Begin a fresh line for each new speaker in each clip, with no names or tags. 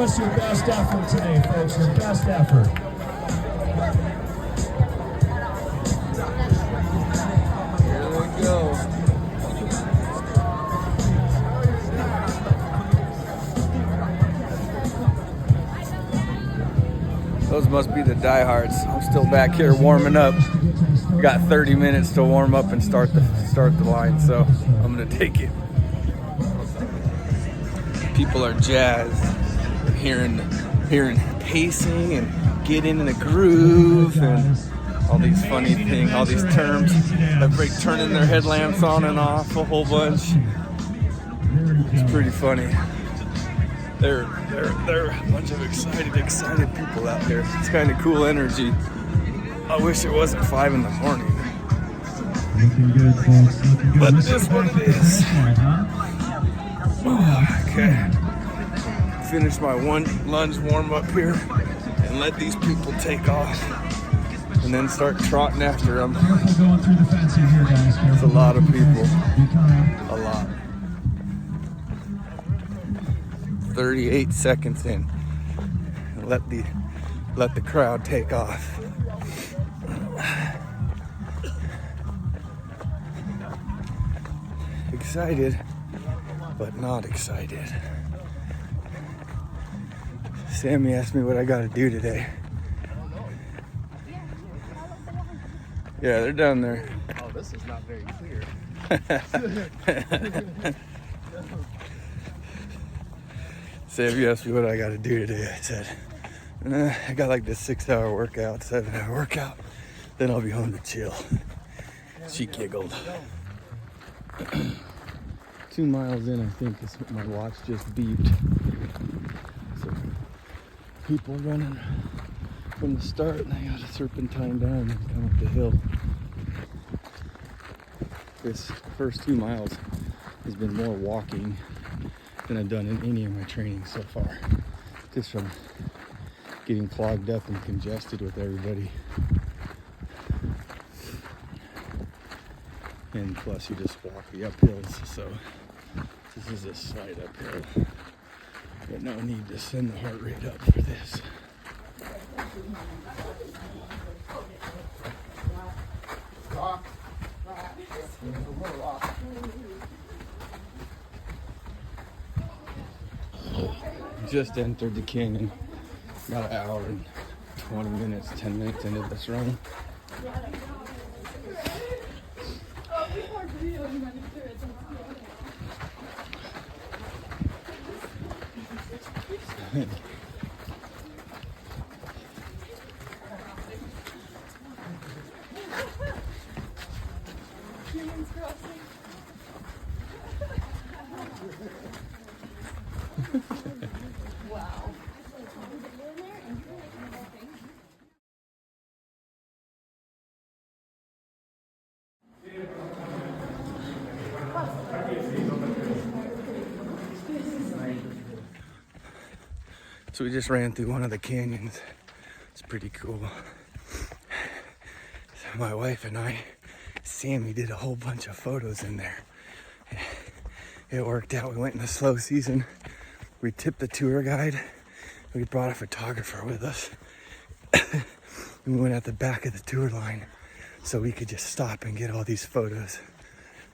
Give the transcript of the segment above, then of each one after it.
us your best effort today, folks. Your best effort.
Here we go. Those must be the diehards. I'm still back here warming up. Got 30 minutes to warm up and start the line, so I'm gonna take it. People are jazzed, hearing pacing and getting in the groove and all these funny things, all these terms. Everybody turning their headlamps on and off a whole bunch. It's pretty funny. There are a bunch of excited people out there. It's kind of cool energy. I wish it wasn't 5 in the morning.
Looking good, folks. Looking good.
But this one it is. Oh, okay. Finish my one lunge warm up here and let these people take off. And then start trotting after them.
Careful going through the fence here, guys.
There's a lot of people.
Be kind.
A lot. 38 seconds in. Let the crowd take off. Excited, but not excited. Sammy asked me what I gotta do today. Yeah, they're down there.
Oh, this is not very clear.
Sammy asked me what I gotta do today. I said, I got like this 6-hour workout, 7-hour workout, then I'll be home to chill. She giggled. 2 miles in, I think, is what my watch just beeped. So people running from the start, and I got a serpentine down and come up the hill. This first 2 miles has been more walking than I've done in any of my training so far. Just from getting clogged up and congested with everybody. And plus you just walk the uphills, so this is a slight uphill. But no need to send the heart rate up for this. Just entered the canyon. About an hour and 20 minutes, 10 minutes into this run.
Wow.
So we just ran through one of the canyons. It's pretty cool. So my wife and I, Sammy, did a whole bunch of photos in there. It worked out. We went in the slow season. We tipped the tour guide. We brought a photographer with us. We went at the back of the tour line so we could just stop and get all these photos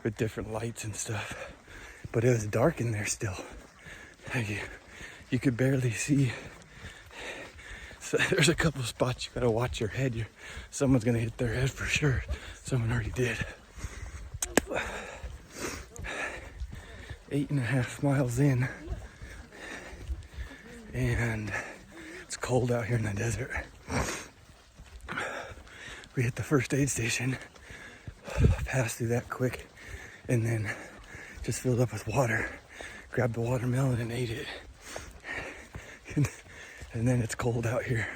with different lights and stuff. But it was dark in there still. You could barely see. So there's a couple spots you gotta watch your head. Someone's gonna hit their head for sure. Someone already did. 8.5 miles in, and it's cold out here in the desert. We hit the first aid station, passed through that quick, and then just filled up with water, grabbed the watermelon and ate it. And then it's cold out here.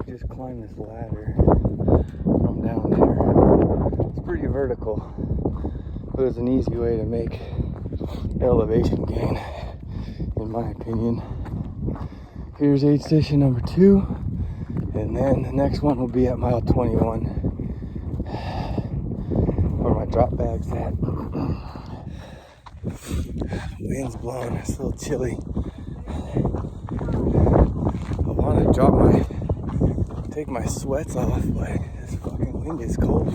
Just climb this ladder from down there. It's pretty vertical, but it's an easy way to make elevation gain, in my opinion. Here's aid station number 2, and then the next one will be at mile 21. drop bags at. Wind's blowing, it's a little chilly. I want to take my sweats off, but this fucking wind is cold.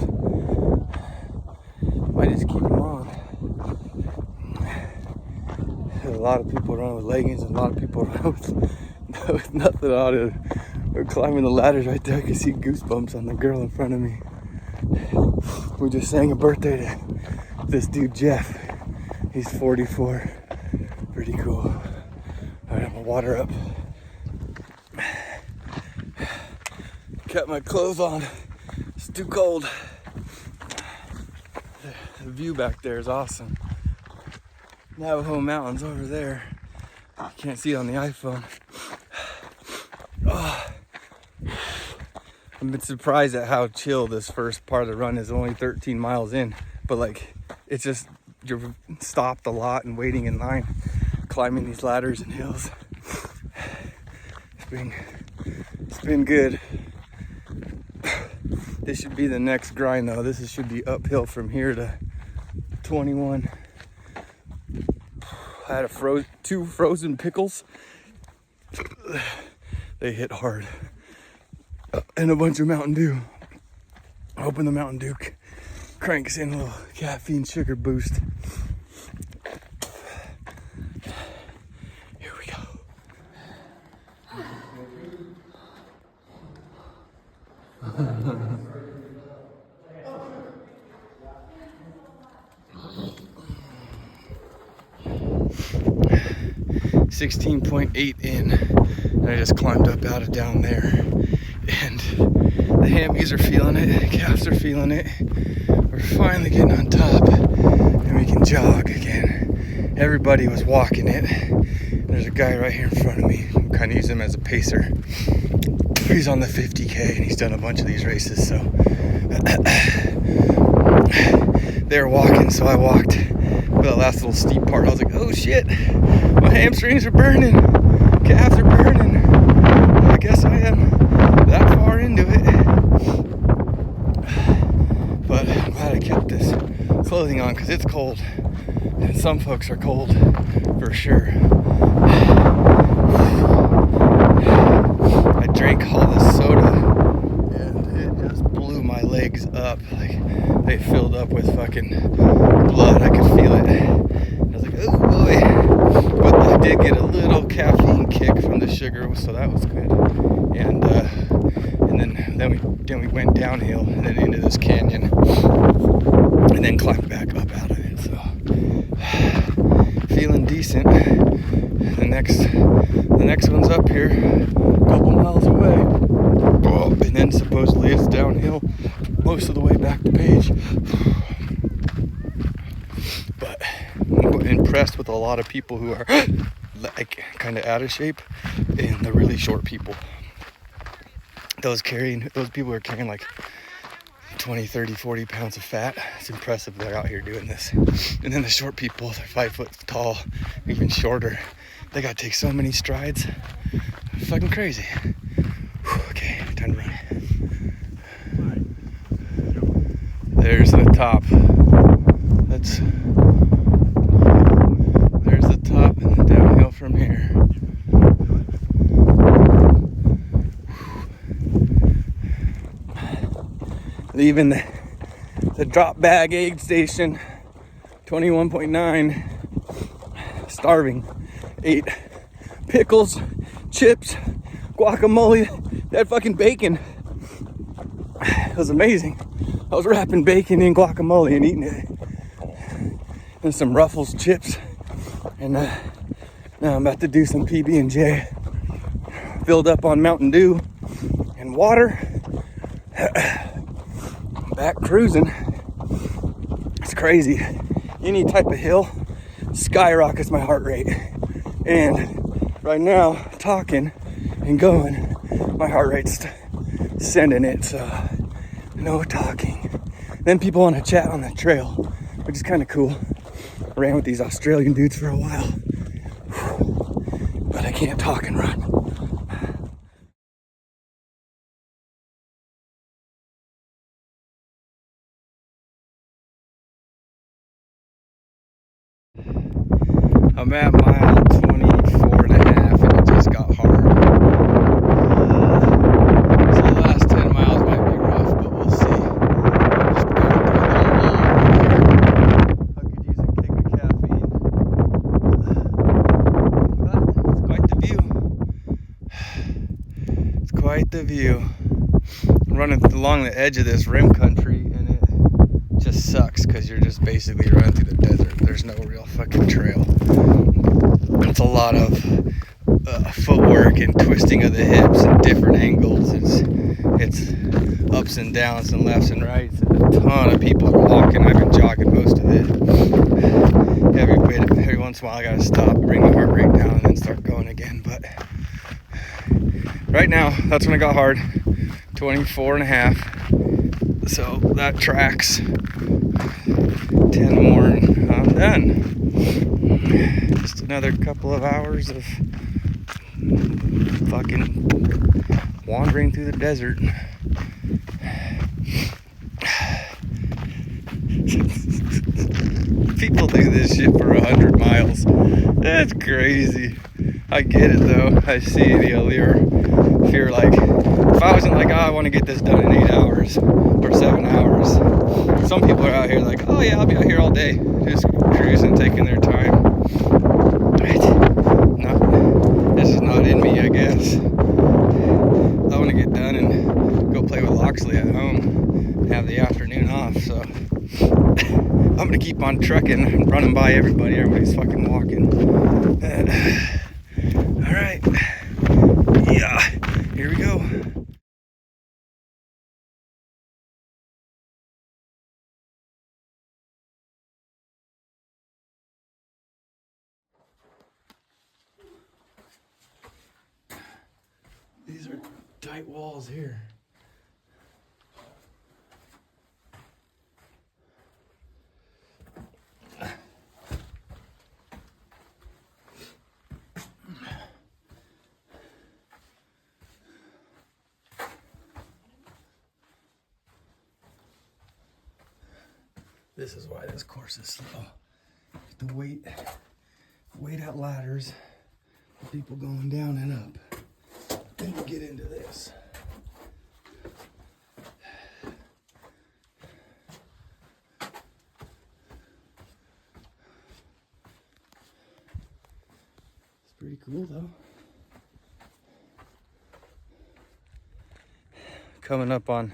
Might just keep them on. There's a lot of people running with leggings and a lot of people running with nothing on it. We're climbing the ladders right there. I can see goosebumps on the girl in front of me. We just sang a birthday to this dude Jeff. He's 44. Pretty cool. Alright, I'm gonna water up. Kept my clothes on. It's too cold. The view back there is awesome. Navajo Mountains over there. You can't see it on the iPhone. Oh. I've been surprised at how chill this first part of the run is. Only 13 miles in, but like it's just you're stopped a lot and waiting in line, climbing these ladders and hills. It's been good. This should be the next grind though. This should be uphill from here to 21. I had two frozen pickles. They hit hard. And a bunch of Mountain Dew. Hoping the Mountain Dew cranks in a little caffeine sugar boost. Here we go. 16.8 in, and I just climbed up out of down there, and the hammies are feeling it, calves are feeling it. We're finally getting on top, and we can jog again. Everybody was walking it. There's a guy right here in front of me. I'm kind of use him as a pacer. He's on the 50K, and he's done a bunch of these races, so they were walking, so I walked. For the last little steep part, I was like, oh shit, my hamstrings are burning, calves are burning. I guess I am that far into it. But I'm glad I kept this clothing on because it's cold. And some folks are cold for sure. I drank all this soda and it just blew my legs up. Like they filled up with fucking blood. I could feel it. I was like, oh boy. But I did get a little caffeine kick from the sugar, so that was good. And then we went downhill and then into this canyon and then climbed back up out of it. So feeling decent. The next one's up here, a couple miles away. And then supposedly it's downhill most of the way back to Page. But I'm impressed with a lot of people who are like kind of out of shape and the really short people. Those people are carrying like 20, 30, 40 pounds of fat. It's impressive they're out here doing this. And then the short people, they're 5 foot tall, even shorter. They gotta take so many strides. Fucking crazy. Okay, time to run. There's the top. There's the top and the downhill from here. Leaving the drop bag aid station, 21.9, starving. Ate pickles, chips, guacamole, that fucking bacon. It was amazing. I was wrapping bacon in guacamole and eating it. And some Ruffles chips. And now I'm about to do some PB&J. Filled up on Mountain Dew and water. Back cruising. It's crazy. Any type of hill skyrockets my heart rate. And right now, talking and going, my heart rate's sending it. So no talking. Then people want to chat on the trail, which is kind of cool. I ran with these Australian dudes for a while, but I can't talk and run. I'm at mile 24 and a half and it just got hard. So the last 10 miles might be rough, but we'll see. I'm just going through a little lull right here. I could use a kick of caffeine. But it's quite the view. It's quite the view. I'm running along the edge of this rim country and it just sucks because you're just basically running through the desert. There's no real fucking trail. It's a lot of footwork and twisting of the hips and different angles. It's ups and downs and lefts and rights. And a ton of people are walking. I've been jogging most of it. Every once in a while I gotta stop, bring the heart rate down, and then start going again. But right now, that's when I got hard. 24 and a half. So that tracks. 10 more and I'm done. Just another couple of hours of fucking wandering through the desert. People do this shit for 100 miles. That's crazy. I get it though. I see the allure. If you're like, if I wasn't like, oh, I want to get this done in 8 hours or 7 hours. Some people are out here like, oh yeah, I'll be out here all day, just cruising, taking their time. This is not in me, I guess. I want to get done and go play with Loxley at home and have the afternoon off, so I'm going to keep on trucking and running by everybody. Everybody's fucking walking. Alright. Yeah, here we go. These are tight walls here. This is why this course is slow. The wait out ladders, the people going down and up. Then we get into this. It's pretty cool though. Coming up on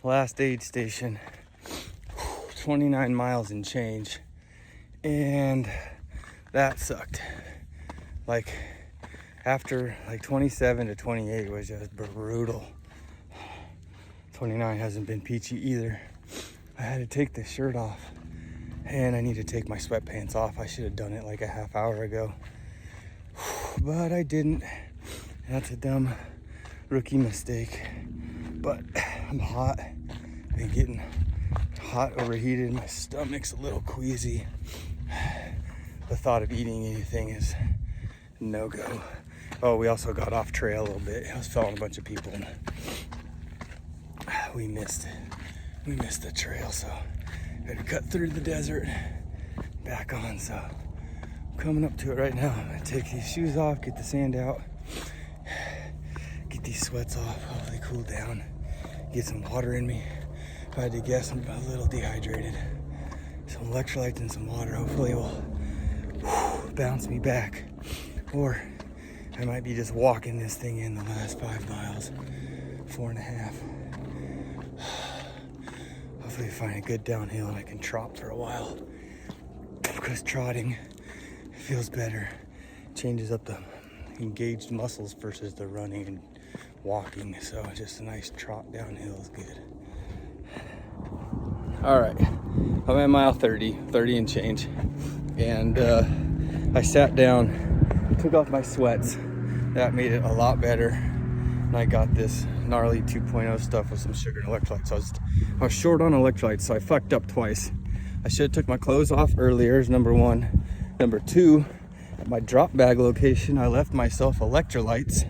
last aid station. 29 miles and change, and that sucked. Like after like 27 to 28 was just brutal. 29 hasn't been peachy either. I had to take this shirt off and I need to take my sweatpants off. I should have done it like a half hour ago, but I didn't. That's a dumb rookie mistake. But I'm hot. I've been getting hot, overheated, my stomach's a little queasy. The thought of eating anything is no go. Oh, we also got off trail a little bit. I was following a bunch of people and we missed the trail, so I had to cut through the desert back on. So I'm coming up to it right now. I'm gonna take these shoes off, get the sand out, get these sweats off, hopefully cool down, get some water in me. If I had to guess, I'm a little dehydrated. Some electrolytes and some water hopefully will bounce me back. Or I might be just walking this thing in the last 5 miles, 4.5. Hopefully find a good downhill and I can trot for a while. Because trotting feels better. Changes up the engaged muscles versus the running and walking. So just a nice trot downhill is good. All right, I'm at mile 30 and change, and I sat down, took off my sweats. That made it a lot better, and I got this gnarly 2.0 stuff with some sugar and electrolytes. I was short on electrolytes, so I fucked up twice. I should have took my clothes off earlier, is number one. Number two, at my drop bag location, I left myself electrolytes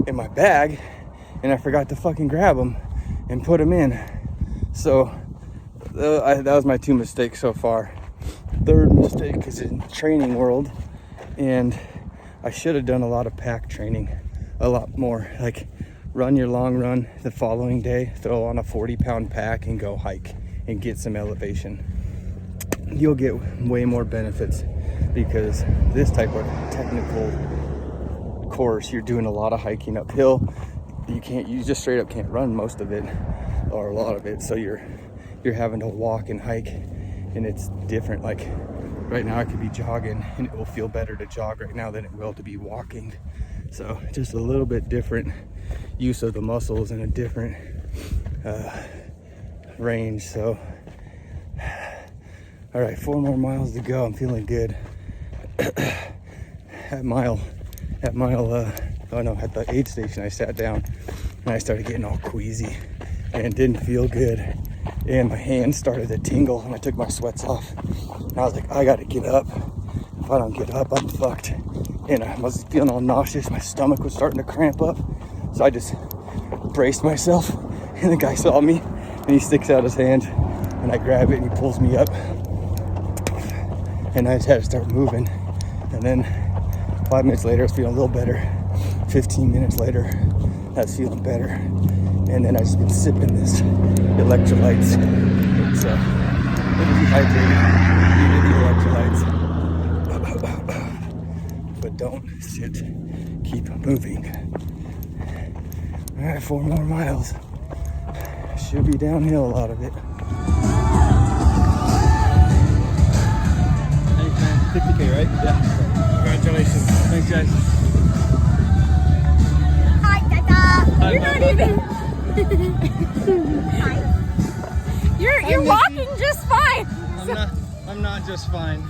in my bag, and I forgot to fucking grab them and put them in. So that was my 2 mistakes so far. Third mistake is in the training world. And I should have done a lot of pack training, a lot more. Like run your long run the following day, throw on a 40-pound pack and go hike and get some elevation. You'll get way more benefits because this type of technical course, you're doing a lot of hiking uphill. You just straight up can't run most of it or a lot of it. So you're having to walk and hike, and it's different. Like right now I could be jogging and it will feel better to jog right now than it will to be walking. So just a little bit different use of the muscles and a different range. So all right, 4 more miles to go. I'm feeling good. At the aid station, I sat down and I started getting all queasy and didn't feel good. And my hands started to tingle and I took my sweats off. And I was like, I gotta get up. If I don't get up, I'm fucked. And I was feeling all nauseous. My stomach was starting to cramp up. So I just braced myself, and the guy saw me and he sticks out his hand and I grab it and he pulls me up. And I just had to start moving. And then 5 minutes later, I was feeling a little better. 15 minutes later, I was feeling better. And then I just been sipping this electrolytes. So, it'll be hydrated. You need the electrolytes. But don't sit, keep moving. All right, 4 more miles. Should be downhill, a lot of it. 50K, right? Yeah. Congratulations. Thanks, guys.
Hi, Dada. You're not even. Hi. You're walking just fine.
I'm not just fine.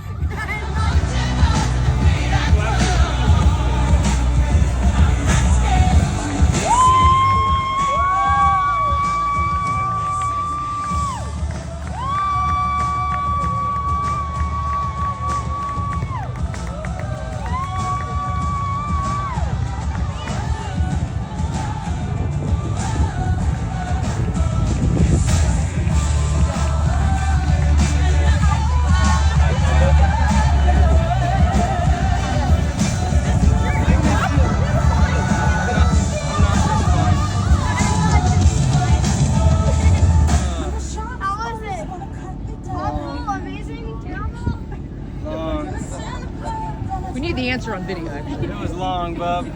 We need the answer on video, actually.
It was long, bub.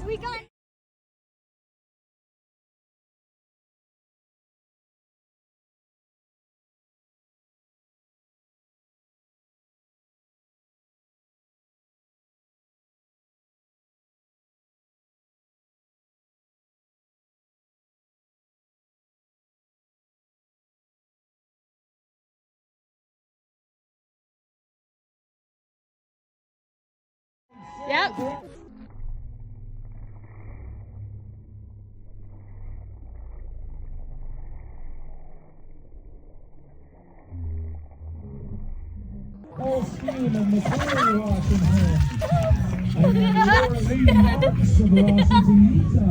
We got.
Yep.
Full steam and Missouri, Washington. And your leading Marcus of Washington, Utah.